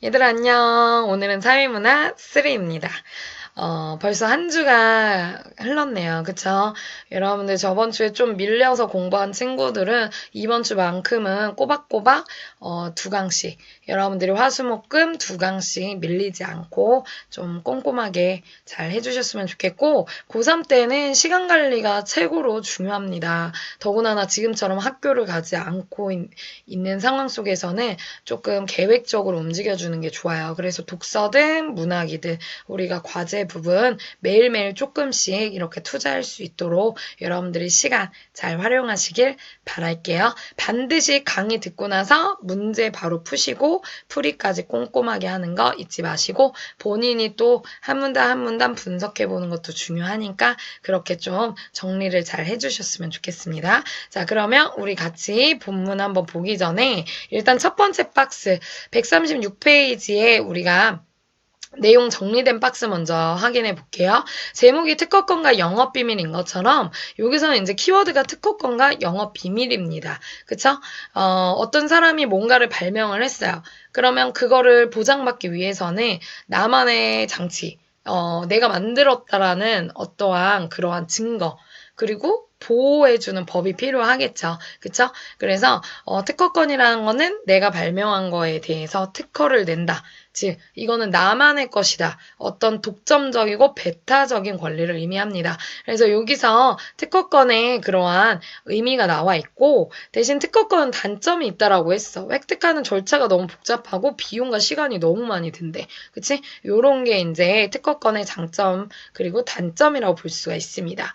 얘들아 안녕. 오늘은 사회문화 3입니다. 벌써 한 주가 흘렀네요. 그쵸? 여러분들 저번 주에 좀 밀려서 공부한 친구들은 이번 주만큼은 꼬박꼬박 2강씩 여러분들이 화수목금 2강씩 밀리지 않고 좀 꼼꼼하게 잘 해주셨으면 좋겠고 고3 때는 시간 관리가 최고로 중요합니다. 더구나 지금처럼 학교를 가지 않고 있는 상황 속에서는 조금 계획적으로 움직여주는 게 좋아요. 그래서 독서든 문학이든 우리가 과제 부분 매일매일 조금씩 이렇게 투자할 수 있도록 여러분들이 시간 잘 활용하시길 바랄게요. 반드시 강의 듣고 나서 문제 바로 푸시고 풀이까지 꼼꼼하게 하는 거 잊지 마시고 본인이 또 한 문단 한 문단 분석해 보는 것도 중요하니까 그렇게 좀 정리를 잘 해주셨으면 좋겠습니다. 자, 그러면 우리 같이 본문 한번 보기 전에 일단 첫 번째 박스 136페이지에 우리가 내용 정리된 박스 먼저 확인해 볼게요. 제목이 특허권과 영업비밀인 것처럼 여기서는 이제 키워드가 특허권과 영업비밀입니다. 그쵸? 어떤 사람이 뭔가를 발명을 했어요. 그러면 그거를 보장받기 위해서는 나만의 장치, 내가 만들었다라는 어떠한 그러한 증거, 그리고 보호해주는 법이 필요하겠죠. 그쵸? 그래서 특허권이라는 거는 내가 발명한 거에 대해서 특허를 낸다. 즉 이거는 나만의 것이다. 어떤 독점적이고 배타적인 권리를 의미합니다. 그래서 여기서 특허권에 그러한 의미가 나와 있고 대신 특허권은 단점이 있다라고 했어. 획득하는 절차가 너무 복잡하고 비용과 시간이 너무 많이 든대. 그치? 요런 게 이제 특허권의 장점 그리고 단점이라고 볼 수가 있습니다.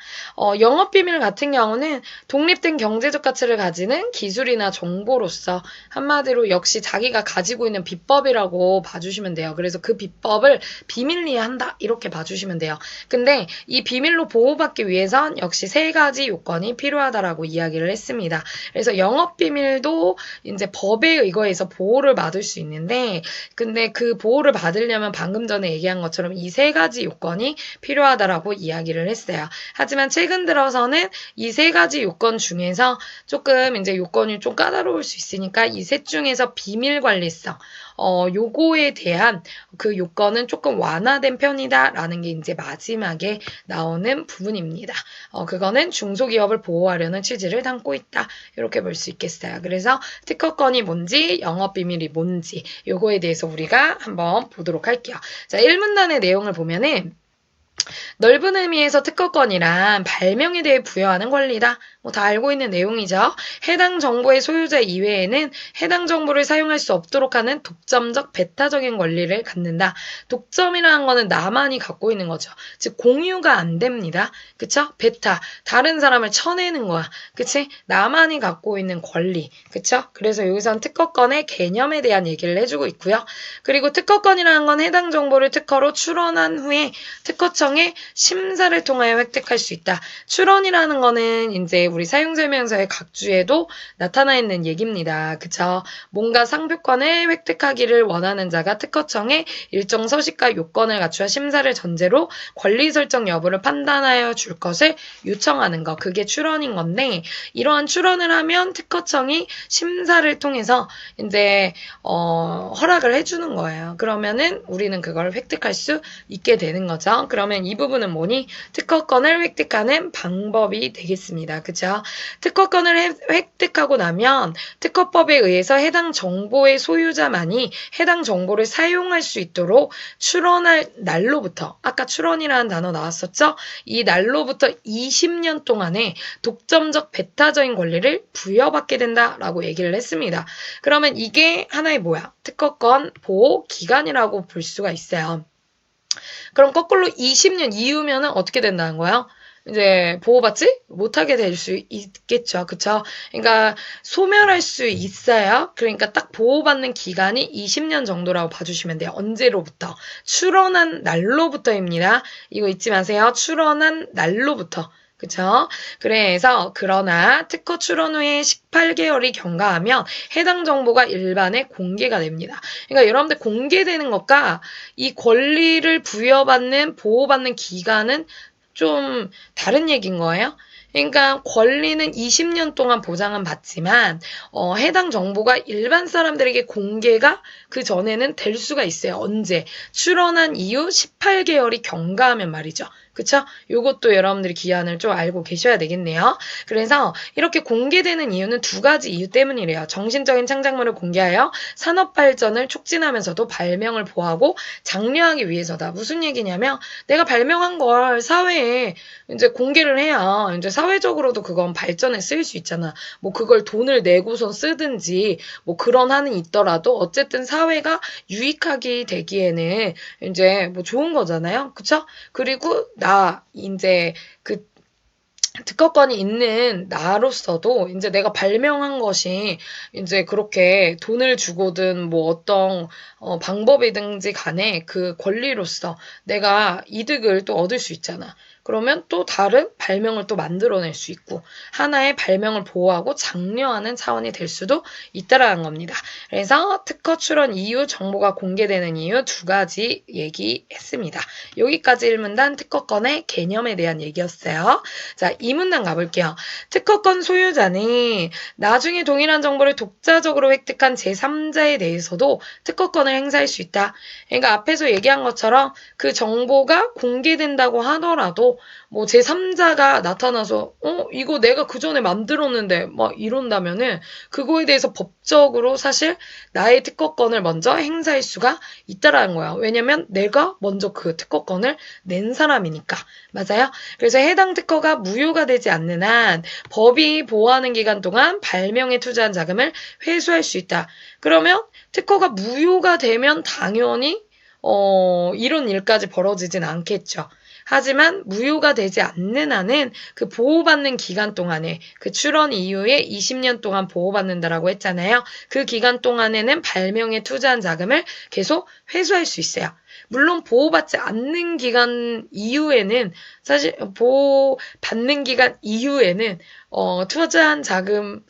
영업비밀 같은 경우는 독립된 경제적 가치를 가지는 기술이나 정보로서 한마디로 역시 자기가 가지고 있는 비법이라고 봐주시면 돼요. 그래서 그 비법을 비밀리에 한다 이렇게 봐주시면 돼요. 근데 이 비밀로 보호받기 위해선 역시 3가지 요건이 필요하다라고 이야기를 했습니다. 그래서 영업비밀도 이제 법에 의거해서 보호를 받을 수 있는데 근데 그 보호를 받으려면 방금 전에 얘기한 것처럼 이 3가지 요건이 필요하다라고 이야기를 했어요. 하지만 최근 들어서는 이 3가지 요건 중에서 조금 이제 요건이 좀 까다로울 수 있으니까 이 셋 중에서 비밀 관리성 요거에 대한 그 요건은 조금 완화된 편이다라는 게 이제 마지막에 나오는 부분입니다. 그거는 중소기업을 보호하려는 취지를 담고 있다. 이렇게 볼 수 있겠어요. 그래서 특허권이 뭔지, 영업비밀이 뭔지 요거에 대해서 우리가 한번 보도록 할게요. 자, 1문단의 내용을 보면은 넓은 의미에서 특허권이란 발명에 대해 부여하는 권리다. 뭐 다 알고 있는 내용이죠. 해당 정보의 소유자 이외에는 해당 정보를 사용할 수 없도록 하는 독점적 배타적인 권리를 갖는다. 독점이라는 거는 나만이 갖고 있는 거죠. 즉 공유가 안 됩니다. 그쵸? 배타. 다른 사람을 쳐내는 거야. 그치? 나만이 갖고 있는 권리. 그쵸? 그래서 여기선 특허권의 개념에 대한 얘기를 해주고 있고요. 그리고 특허권이라는 건 해당 정보를 특허로 출원한 후에 특허청의 심사를 통하여 획득할 수 있다. 출원이라는 거는 이제 우리 사용설명서의 각주에도 나타나 있는 얘기입니다. 그쵸? 뭔가 상표권을 획득하기를 원하는 자가 특허청에 일정 서식과 요건을 갖추어 심사를 전제로 권리 설정 여부를 판단하여 줄 것을 요청하는 거. 그게 출원인 건데 이러한 출원을 하면 특허청이 심사를 통해서 이제 허락을 해주는 거예요. 그러면은 우리는 그걸 획득할 수 있게 되는 거죠. 그러면 이 부분은 뭐니? 특허권을 획득하는 방법이 되겠습니다. 그죠? 특허권을 획득하고 나면 특허법에 의해서 해당 정보의 소유자만이 해당 정보를 사용할 수 있도록 출원할 날로부터 아까 출원이라는 단어 나왔었죠? 이 날로부터 20년 동안의 독점적 배타적인 권리를 부여받게 된다라고 얘기를 했습니다. 그러면 이게 하나의 뭐야? 특허권 보호 기간이라고 볼 수가 있어요. 그럼 거꾸로 20년 이후면은 어떻게 된다는 거야? 이제 보호받지 못하게 될 수 있겠죠. 그쵸? 그러니까 소멸할 수 있어요. 그러니까 딱 보호받는 기간이 20년 정도라고 봐주시면 돼요. 언제로부터? 출원한 날로부터입니다. 이거 잊지 마세요. 출원한 날로부터. 그쵸? 그래서 그러나 특허 출원 후에 18개월이 경과하면 해당 정보가 일반에 공개가 됩니다. 그러니까 여러분들 공개되는 것과 이 권리를 부여받는 보호받는 기간은 좀 다른 얘기인 거예요. 그러니까 권리는 20년 동안 보장은 받지만 해당 정보가 일반 사람들에게 공개가 그 전에는 될 수가 있어요. 언제? 출원한 이후 18개월이 경과하면 말이죠. 그쵸? 요것도 여러분들이 기한을 좀 알고 계셔야 되겠네요. 그래서 이렇게 공개되는 이유는 두 가지 이유 때문이래요. 정신적인 창작물을 공개하여 산업 발전을 촉진하면서도 발명을 보호하고 장려하기 위해서다. 무슨 얘기냐면 내가 발명한 걸 사회에 이제 공개를 해야 이제 사회적으로도 그건 발전에 쓰일 수 있잖아. 뭐 그걸 돈을 내고서 쓰든지 뭐 그런 한은 있더라도 어쨌든 사회가 유익하게 되기에는 이제 뭐 좋은 거잖아요. 그쵸? 그리고 나 이제 그 특허권이 있는 나로서도 이제 내가 발명한 것이 이제 그렇게 돈을 주고든 뭐 어떤 방법이든지 간에 그 권리로서 내가 이득을 또 얻을 수 있잖아. 그러면 또 다른 발명을 또 만들어낼 수 있고 하나의 발명을 보호하고 장려하는 차원이 될 수도 있다라는 겁니다. 그래서 특허 출원 이후 정보가 공개되는 이유 두 가지 얘기했습니다. 여기까지 1문단 특허권의 개념에 대한 얘기였어요. 자, 2문단 가볼게요. 특허권 소유자는 나중에 동일한 정보를 독자적으로 획득한 제3자에 대해서도 특허권을 행사할 수 있다. 그러니까 앞에서 얘기한 것처럼 그 정보가 공개된다고 하더라도 뭐 제3자가 나타나서 이거 내가 그 전에 만들었는데 막 이런다면은 그거에 대해서 법적으로 사실 나의 특허권을 먼저 행사할 수가 있다라는 거야. 왜냐면 내가 먼저 그 특허권을 낸 사람이니까. 맞아요? 그래서 해당 특허가 무효가 되지 않는 한 법이 보호하는 기간 동안 발명에 투자한 자금을 회수할 수 있다. 그러면 특허가 무효가 되면 당연히 이런 일까지 벌어지진 않겠죠. 하지만 무효가 되지 않는 한은 그 보호받는 기간 동안에 그 출원 이후에 20년 동안 보호받는다라고 했잖아요. 그 기간 동안에는 발명에 투자한 자금을 계속 회수할 수 있어요. 물론 보호받지 않는 기간 이후에는 사실 보호받는 기간 이후에는 투자한 자금을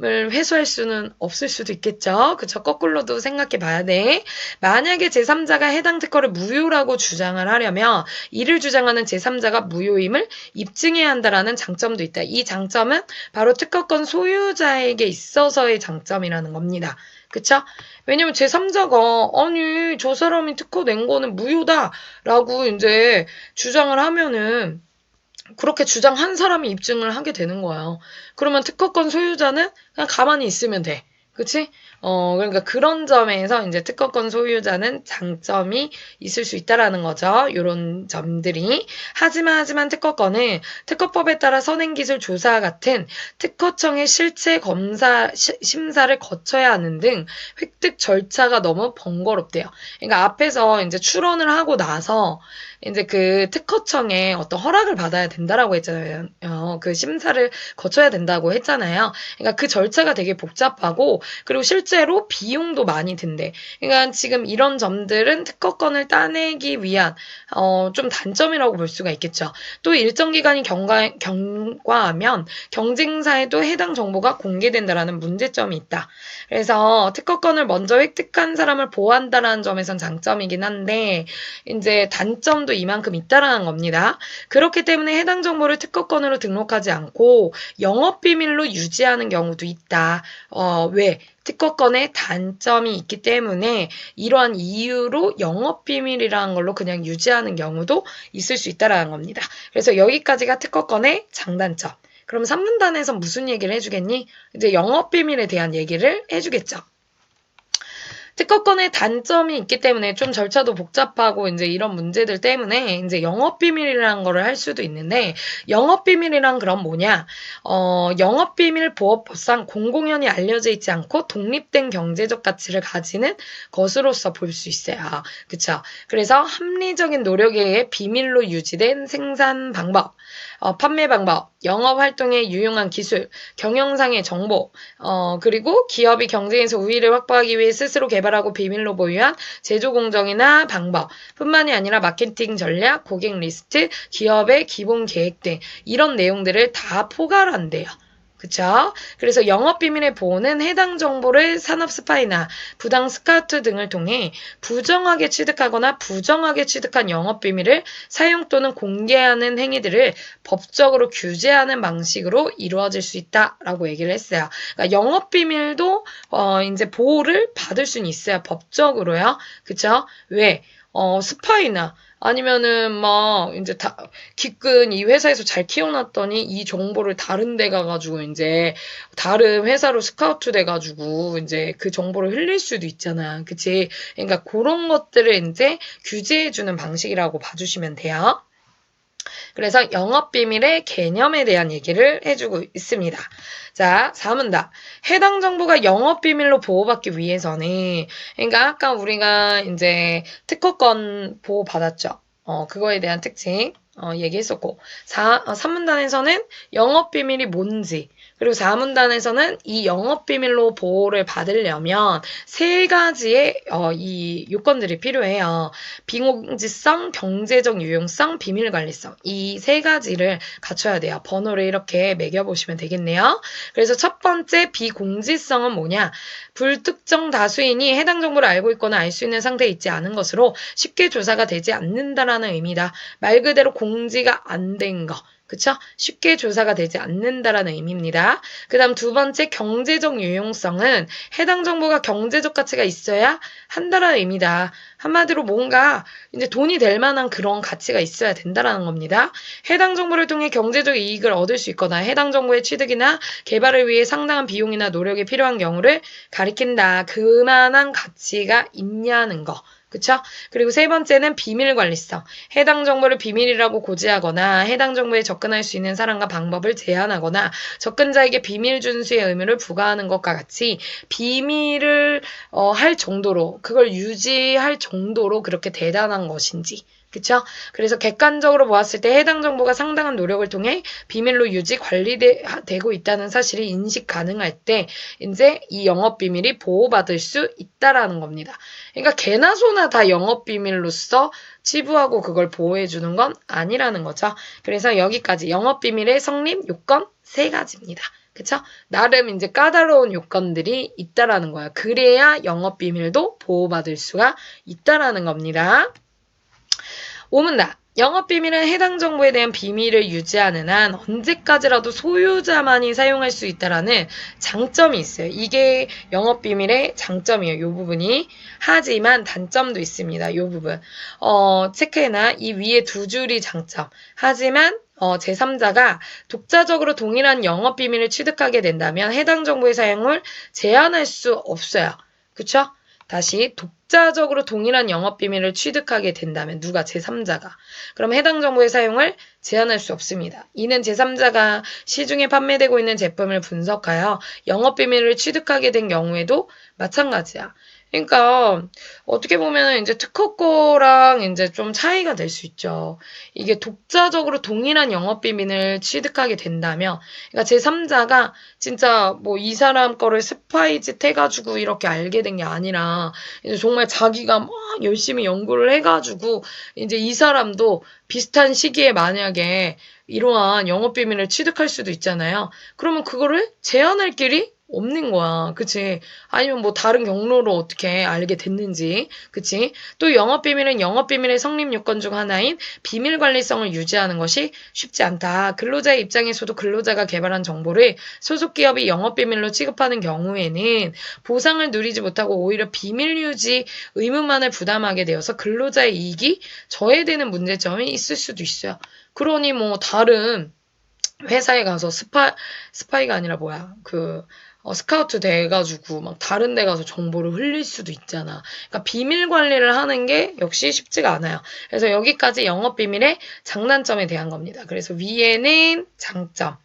회수할 수는 없을 수도 있겠죠. 그쵸? 거꾸로도 생각해 봐야 돼. 만약에 제3자가 해당 특허를 무효라고 주장을 하려면 이를 주장하는 제3자가 무효임을 입증해야 한다라는 장점도 있다. 이 장점은 바로 특허권 소유자에게 있어서의 장점이라는 겁니다. 그쵸? 왜냐면 제3자가 아니 저 사람이 특허 낸 거는 무효다라고 이제 주장을 하면은 그렇게 주장한 사람이 입증을 하게 되는 거예요. 그러면 특허권 소유자는 그냥 가만히 있으면 돼. 그치? 그러니까 그런 점에서 이제 특허권 소유자는 장점이 있을 수 있다라는 거죠. 요런 점들이. 하지만 특허권은 특허법에 따라 선행기술 조사 같은 특허청의 실체 검사, 심사를 거쳐야 하는 등 획득 절차가 너무 번거롭대요. 그러니까 앞에서 이제 출원을 하고 나서 이제 그 특허청에 어떤 허락을 받아야 된다라고 했잖아요. 그 심사를 거쳐야 된다고 했잖아요. 그러니까 그 절차가 되게 복잡하고 그리고 실제로 비용도 많이 든대. 그러니까 지금 이런 점들은 특허권을 따내기 위한 좀 단점이라고 볼 수가 있겠죠. 또 일정 기간이 경과하면 경쟁사에도 해당 정보가 공개된다라는 문제점이 있다. 그래서 특허권을 먼저 획득한 사람을 보호한다라는 점에선 장점이긴 한데 이제 단점도 이만큼 있다라는 겁니다. 그렇기 때문에 해당 정보를 특허권으로 등록하지 않고 영업비밀로 유지하는 경우도 있다. 왜? 특허권에 단점이 있기 때문에 이러한 이유로 영업비밀이라는 걸로 그냥 유지하는 경우도 있을 수 있다라는 겁니다. 그래서 여기까지가 특허권의 장단점. 그럼 3문단에서 무슨 얘기를 해주겠니? 이제 영업비밀에 대한 얘기를 해주겠죠. 특허권의 단점이 있기 때문에 좀 절차도 복잡하고 이제 이런 문제들 때문에 이제 영업비밀이라는 거를 할 수도 있는데 영업비밀이란 그럼 뭐냐? 영업비밀 보호법상 공공연히 알려져 있지 않고 독립된 경제적 가치를 가지는 것으로서 볼 수 있어요. 그쵸? 그래서 합리적인 노력에 의해 비밀로 유지된 생산 방법, 판매 방법, 영업 활동에 유용한 기술, 경영상의 정보, 그리고 기업이 경쟁에서 우위를 확보하기 위해 스스로 개발하고 비밀로 보유한 제조 공정이나 방법, 뿐만이 아니라 마케팅 전략, 고객 리스트, 기업의 기본 계획 등 이런 내용들을 다 포괄한대요. 그쵸? 그래서 영업비밀의 보호는 해당 정보를 산업 스파이나 부당 스카우트 등을 통해 부정하게 취득하거나 부정하게 취득한 영업비밀을 사용 또는 공개하는 행위들을 법적으로 규제하는 방식으로 이루어질 수 있다라고 얘기를 했어요. 그러니까 영업비밀도 이제 보호를 받을 수는 있어요. 법적으로요. 그쵸? 왜? 스파이나 아니면은 막 이제 기끈 이 회사에서 잘 키워놨더니 이 정보를 다른 데 가가지고 이제 다른 회사로 스카우트 돼가지고 이제 그 정보를 흘릴 수도 있잖아. 그치? 그러니까 그런 것들을 이제 규제해주는 방식이라고 봐주시면 돼요. 그래서 영업비밀의 개념에 대한 얘기를 해주고 있습니다. 자, 4문답. 해당 정보가 영업비밀로 보호받기 위해서는, 그러니까 아까 우리가 이제 특허권 보호받았죠. 그거에 대한 특징, 얘기했었고. 3문단에서는 영업비밀이 뭔지, 그리고 4문단에서는 이 영업비밀로 보호를 받으려면 세 가지의 이 요건들이 필요해요. 비공지성, 경제적 유용성, 비밀관리성. 이 세 가지를 갖춰야 돼요. 번호를 이렇게 매겨보시면 되겠네요. 그래서 첫 번째 비공지성은 뭐냐? 불특정 다수인이 해당 정보를 알고 있거나 알 수 있는 상태에 있지 않은 것으로 쉽게 조사가 되지 않는다라는 의미다. 말 그대로 공지가 안 된 거. 그쵸? 쉽게 조사가 되지 않는다라는 의미입니다. 그 다음 두 번째 경제적 유용성은 해당 정보가 경제적 가치가 있어야 한다라는 의미다. 한마디로 뭔가 이제 돈이 될 만한 그런 가치가 있어야 된다라는 겁니다. 해당 정보를 통해 경제적 이익을 얻을 수 있거나 해당 정보의 취득이나 개발을 위해 상당한 비용이나 노력이 필요한 경우를 가리킨다. 그만한 가치가 있냐는 거. 그쵸? 그리고 세 번째는 비밀관리성. 해당 정보를 비밀이라고 고지하거나 해당 정보에 접근할 수 있는 사람과 방법을 제한하거나 접근자에게 비밀 준수의 의무를 부과하는 것과 같이 비밀을 할 정도로 그걸 유지할 정도로 그렇게 대단한 것인지. 그쵸? 그래서 객관적으로 보았을 때 해당 정보가 상당한 노력을 통해 비밀로 유지, 관리되고 있다는 사실이 인식 가능할 때 이제 이 영업비밀이 보호받을 수 있다라는 겁니다. 그러니까 개나 소나 다 영업비밀로서 치부하고 그걸 보호해주는 건 아니라는 거죠. 그래서 여기까지 영업비밀의 성립 요건 3가지입니다. 그쵸? 나름 이제 까다로운 요건들이 있다라는 거야. 그래야 영업비밀도 보호받을 수가 있다라는 겁니다. 5문답. 영업비밀은 해당 정보에 대한 비밀을 유지하는 한 언제까지라도 소유자만이 사용할 수 있다라는 장점이 있어요. 이게 영업비밀의 장점이에요. 이 부분이. 하지만 단점도 있습니다. 이 부분. 체크해놔. 이 위에 두 줄이 장점. 하지만 제3자가 독자적으로 동일한 영업비밀을 취득하게 된다면 해당 정보의 사용을 제한할 수 없어요. 그쵸? 다시 독자적으로 동일한 영업비밀을 취득하게 된다면 누가 제3자가 그럼 해당 정보의 사용을 제한할 수 없습니다. 이는 제3자가 시중에 판매되고 있는 제품을 분석하여 영업비밀을 취득하게 된 경우에도 마찬가지야. 그러니까 어떻게 보면 이제 특허거랑 이제 좀 차이가 될 수 있죠. 이게 독자적으로 동일한 영업비밀을 취득하게 된다면, 그러니까 제3자가 진짜 뭐 이 사람 거를 스파이짓 해가지고 이렇게 알게 된 게 아니라 이제 정말 자기가 막 열심히 연구를 해가지고 이제 이 사람도 비슷한 시기에 만약에 이러한 영업비밀을 취득할 수도 있잖아요. 그러면 그거를 제한할 길이 없는 거야. 그치? 아니면 뭐 다른 경로로 어떻게 알게 됐는지. 그치? 또 영업비밀은 영업비밀의 성립 요건 중 하나인 비밀관리성을 유지하는 것이 쉽지 않다. 근로자의 입장에서도 근로자가 개발한 정보를 소속기업이 영업비밀로 취급하는 경우에는 보상을 누리지 못하고 오히려 비밀 유지 의무만을 부담하게 되어서 근로자의 이익이 저해되는 문제점이 있을 수도 있어요. 그러니 뭐 다른 회사에 가서 스파이가 아니라 스카우트 돼가지고 막 다른 데 가서 정보를 흘릴 수도 있잖아. 그러니까 비밀 관리를 하는 게 역시 쉽지가 않아요. 그래서 여기까지 영업비밀의 장단점에 대한 겁니다. 그래서 위에는 장점,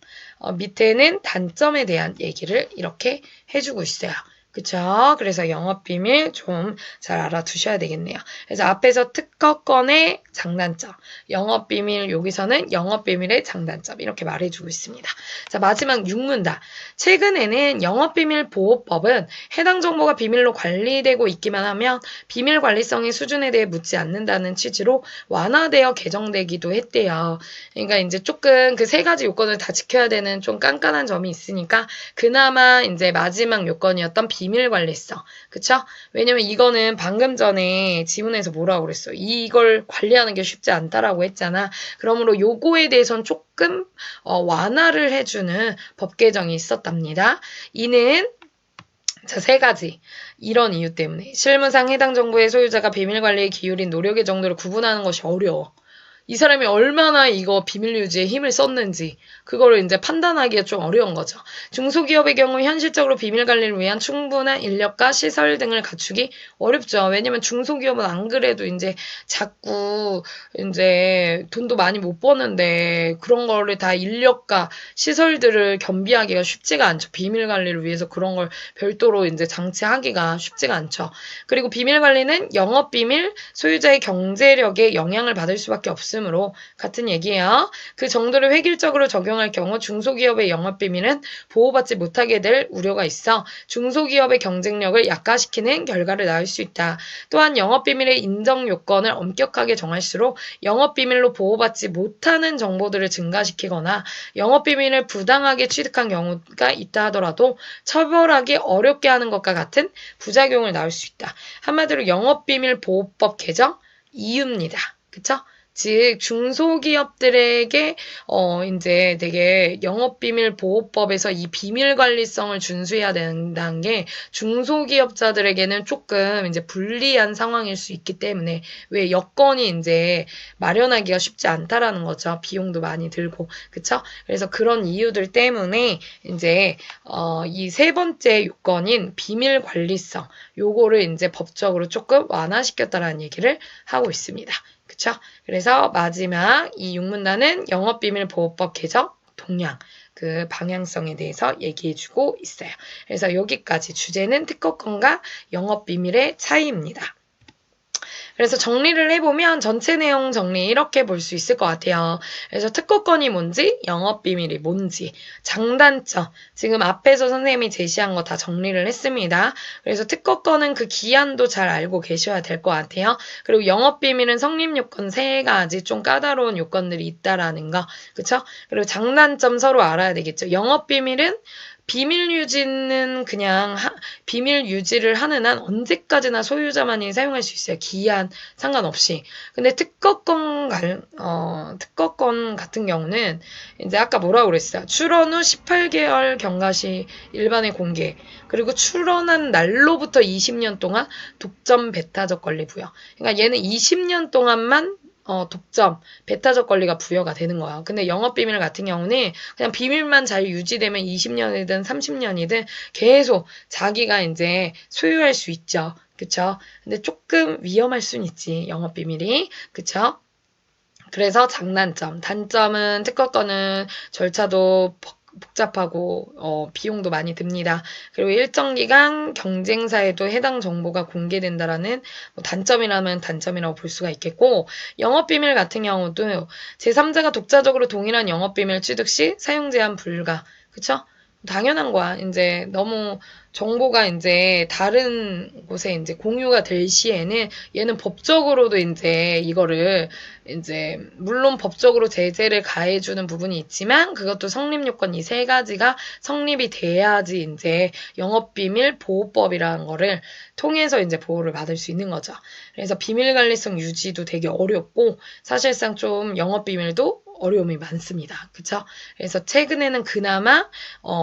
밑에는 단점에 대한 얘기를 이렇게 해주고 있어요. 그쵸? 그래서 영업비밀 좀 잘 알아두셔야 되겠네요. 그래서 앞에서 특허권의 장단점, 영업비밀, 여기서는 영업비밀의 장단점 이렇게 말해주고 있습니다. 자, 마지막 6문다. 최근에는 영업비밀보호법은 해당 정보가 비밀로 관리되고 있기만 하면 비밀관리성의 수준에 대해 묻지 않는다는 취지로 완화되어 개정되기도 했대요. 그러니까 이제 조금 그 세 가지 요건을 다 지켜야 되는 좀 깐깐한 점이 있으니까 그나마 이제 마지막 요건이었던 비밀관리성. 그쵸? 왜냐면 이거는 방금 전에 지문에서 뭐라고 그랬어? 이걸 관리하는 게 쉽지 않다라고 했잖아. 그러므로 요거에 대해서는 조금 완화를 해주는 법 개정이 있었답니다. 이는 자, 세 가지. 이런 이유 때문에 실무상 해당 정보의 소유자가 비밀관리에 기울인 노력의 정도를 구분하는 것이 어려워. 이 사람이 얼마나 이거 비밀 유지에 힘을 썼는지 그거를 이제 판단하기가 좀 어려운 거죠. 중소기업의 경우 현실적으로 비밀 관리를 위한 충분한 인력과 시설 등을 갖추기 어렵죠. 왜냐면 중소기업은 안 그래도 이제 자꾸 이제 돈도 많이 못 버는데 그런 거를 다 인력과 시설들을 겸비하기가 쉽지가 않죠. 비밀 관리를 위해서 그런 걸 별도로 이제 장치하기가 쉽지가 않죠. 그리고 비밀 관리는 영업 비밀, 소유자의 경제력에 영향을 받을 수밖에 없습니다. 으로 같은 얘기예요. 그 정도를 획일적으로 적용할 경우 중소기업의 영업비밀은 보호받지 못하게 될 우려가 있어 중소기업의 경쟁력을 약화시키는 결과를 낳을 수 있다. 또한 영업비밀의 인정 요건을 엄격하게 정할수록 영업비밀로 보호받지 못하는 정보들을 증가시키거나 영업비밀을 부당하게 취득한 경우가 있다 하더라도 처벌하기 어렵게 하는 것과 같은 부작용을 낳을 수 있다. 한마디로 영업비밀보호법 개정 이유입니다. 그쵸? 즉 중소기업들에게 이제 되게 영업비밀보호법에서 이 비밀관리성을 준수해야 된다는 게 중소기업자들에게는 조금 이제 불리한 상황일 수 있기 때문에 왜 여건이 이제 마련하기가 쉽지 않다라는 거죠. 비용도 많이 들고 그쵸? 그래서 그런 이유들 때문에 이제 이 세 번째 요건인 비밀관리성 요거를 이제 법적으로 조금 완화시켰다라는 얘기를 하고 있습니다. 그쵸? 그래서 마지막 이 6문단은 영업비밀보호법 개정 동향 그 방향성에 대해서 얘기해주고 있어요. 그래서 여기까지 주제는 특허권과 영업비밀의 차이입니다. 그래서 정리를 해보면 전체 내용 정리 이렇게 볼 수 있을 것 같아요. 그래서 특허권이 뭔지, 영업비밀이 뭔지, 장단점, 지금 앞에서 선생님이 제시한 거 다 정리를 했습니다. 그래서 특허권은 그 기한도 잘 알고 계셔야 될 것 같아요. 그리고 영업비밀은 성립요건 3가지 좀 까다로운 요건들이 있다라는 거, 그쵸? 그리고 장단점 서로 알아야 되겠죠. 영업비밀은 비밀 유지는 그냥 비밀 유지를 하는 한 언제까지나 소유자만이 사용할 수 있어요. 기한 상관없이. 근데 특허권 같은 경우는 이제 아까 뭐라고 그랬어요? 출원 후 18개월 경과시 일반에 공개. 그리고 출원한 날로부터 20년 동안 독점 배타적 권리 부여. 그러니까 얘는 20년 동안만 독점, 배타적 권리가 부여가 되는 거야. 근데 영업비밀 같은 경우는 그냥 비밀만 잘 유지되면 20년이든 30년이든 계속 자기가 이제 소유할 수 있죠. 그쵸? 근데 조금 위험할 순 있지, 영업비밀이. 그쵸? 그래서 장단점, 단점은 특허권은 절차도 복잡하고 비용도 많이 듭니다. 그리고 일정 기간 경쟁사에도 해당 정보가 공개된다라는 단점이라면 단점이라고 볼 수가 있겠고 영업비밀 같은 경우도 제3자가 독자적으로 동일한 영업비밀 취득 시 사용 제한 불가. 그쵸? 당연한 거야. 이제 너무 정보가 이제 다른 곳에 이제 공유가 될 시에는 얘는 법적으로도 이제 이거를 이제 물론 법적으로 제재를 가해주는 부분이 있지만 그것도 성립 요건 이 3가지가 성립이 돼야지 이제 영업비밀 보호법이라는 거를 통해서 이제 보호를 받을 수 있는 거죠. 그래서 비밀관리성 유지도 되게 어렵고 사실상 좀 영업비밀도 어려움이 많습니다. 그쵸? 그래서 최근에는 그나마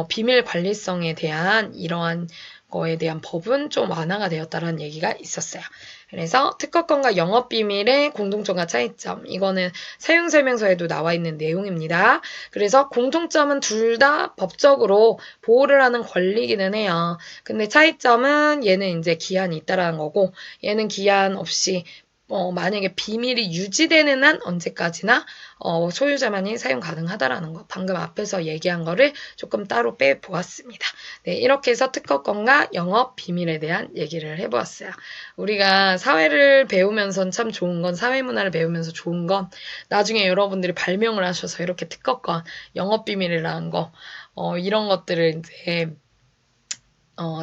비밀 관리성에 대한 이러한 거에 대한 법은 좀 완화가 되었다라는 얘기가 있었어요. 그래서 특허권과 영업비밀의 공통점과 차이점 이거는 사용설명서에도 나와 있는 내용입니다. 그래서 공통점은 둘 다 법적으로 보호를 하는 권리기는 해요. 근데 차이점은 얘는 이제 기한이 있다라는 거고 얘는 기한 없이 만약에 비밀이 유지되는 한 언제까지나 소유자만이 사용 가능하다라는 거. 방금 앞에서 얘기한 거를 조금 따로 빼보았습니다. 네, 이렇게 해서 특허권과 영업 비밀에 대한 얘기를 해보았어요. 우리가 사회를 배우면서 참 좋은 건, 사회문화를 배우면서 좋은 건 나중에 여러분들이 발명을 하셔서 이렇게 특허권, 영업 비밀이라는 거, 이런 것들을 이제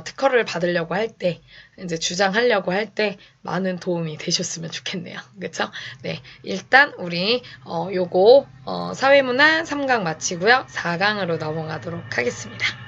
특허를 받으려고 할 때, 이제 주장하려고 할 때 많은 도움이 되셨으면 좋겠네요. 그쵸? 네. 일단 우리, 요거, 사회문화 3강 마치고요. 4강으로 넘어가도록 하겠습니다.